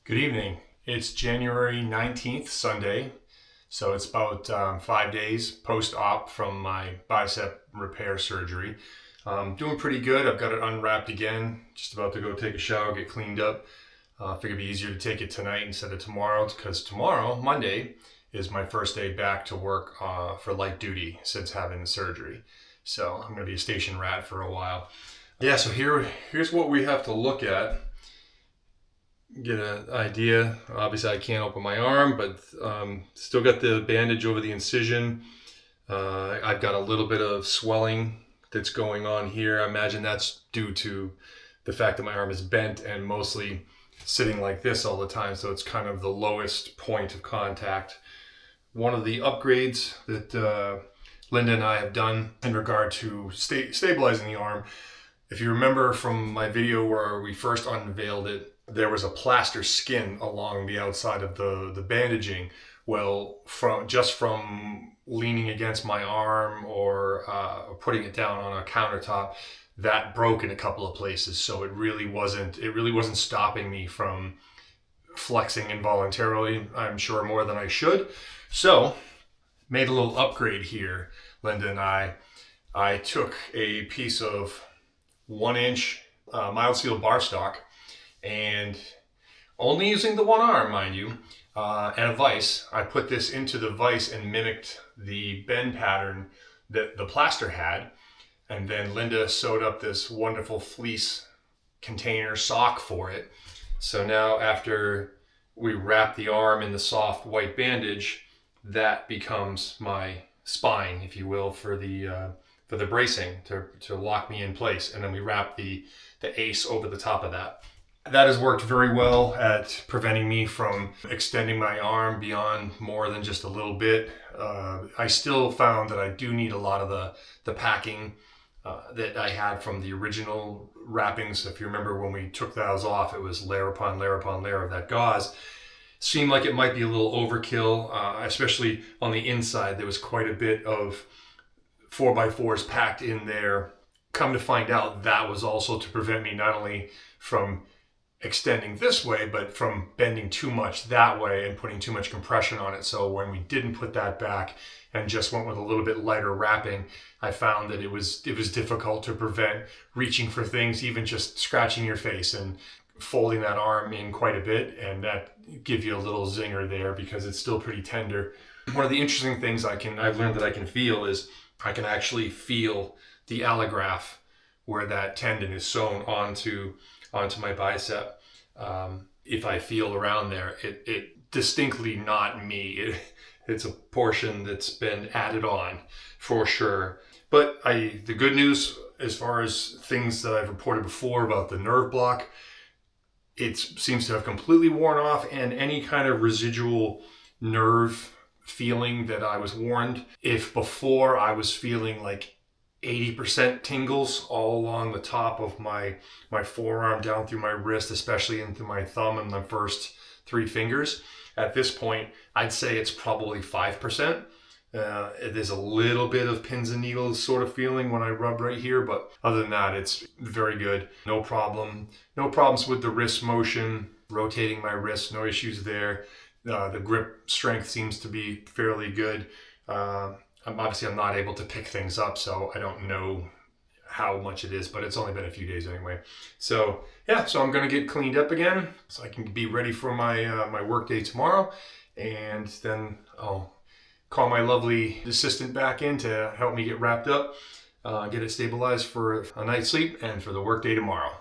Good evening. It's January 19th, Sunday. So it's about 5 days post-op from my bicep repair surgery. Doing pretty good. I've got it unwrapped again. Just about to go take a shower, get cleaned up. Figured it'd be easier to take it tonight instead of tomorrow, because tomorrow, Monday, is my first day back to work for light duty since having the surgery. So I'm going to be a station rat for a while. Yeah, so here's what we have to look at. Get an idea. Obviously I can't open my arm, but still got the bandage over the incision. I've got a little bit of swelling that's going on here. I imagine that's due to the fact that my arm is bent and mostly sitting like this all the time, so it's kind of the lowest point of contact. One of the upgrades that Linda and I have done in regard to stabilizing the arm, if you remember from my video where we first unveiled it, there was a plaster skin along the outside of the bandaging. Well, from leaning against my arm or putting it down on a countertop, that broke in a couple of places. So it really wasn't stopping me from flexing involuntarily, I'm sure, more than I should. So made a little upgrade here, Linda and I took a piece of 1-inch mild steel bar stock, and only using the one arm, mind you, and a vise. I put this into the vise and mimicked the bend pattern that the plaster had. And then Linda sewed up this wonderful fleece container sock for it. So now after we wrap the arm in the soft white bandage, that becomes my spine, if you will, for the bracing to lock me in place. And then we wrap the ace over the top of that. That has worked very well at preventing me from extending my arm beyond more than just a little bit. I still found that I do need a lot of the packing that I had from the original wrappings. If you remember when we took those off, it was layer upon layer upon layer of that gauze. Seemed like it might be a little overkill, especially on the inside. There was quite a bit of 4x4s packed in there. Come to find out, that was also to prevent me not only from extending this way, but from bending too much that way and putting too much compression on it. So when we didn't put that back and just went with a little bit lighter wrapping, I found that it was difficult to prevent reaching for things, even just scratching your face and folding that arm in quite a bit, and that give you a little zinger there because it's still pretty tender. One of the interesting things I've learned that I can feel is I can actually feel the allograft where that tendon is sewn onto my bicep. If I feel around there, it distinctly not me. It's a portion that's been added on for sure. But the good news, as far as things that I've reported before about the nerve block, it seems to have completely worn off, and any kind of residual nerve feeling that I was warned, if before I was feeling like 80% tingles all along the top of my forearm down through my wrist, especially into my thumb and my first 3 fingers. At this point, I'd say it's probably 5%. There's a little bit of pins and needles sort of feeling when I rub right here, but other than that, it's very good. No problem. No problems with the wrist motion, rotating my wrist, no issues there. The grip strength seems to be fairly good. I'm not able to pick things up, so I don't know how much it is, but it's only been a few days anyway. So yeah, so I'm gonna get cleaned up again so I can be ready for my work day tomorrow, and then I'll call my lovely assistant back in to help me get wrapped up, get it stabilized for a night's sleep and for the work day tomorrow.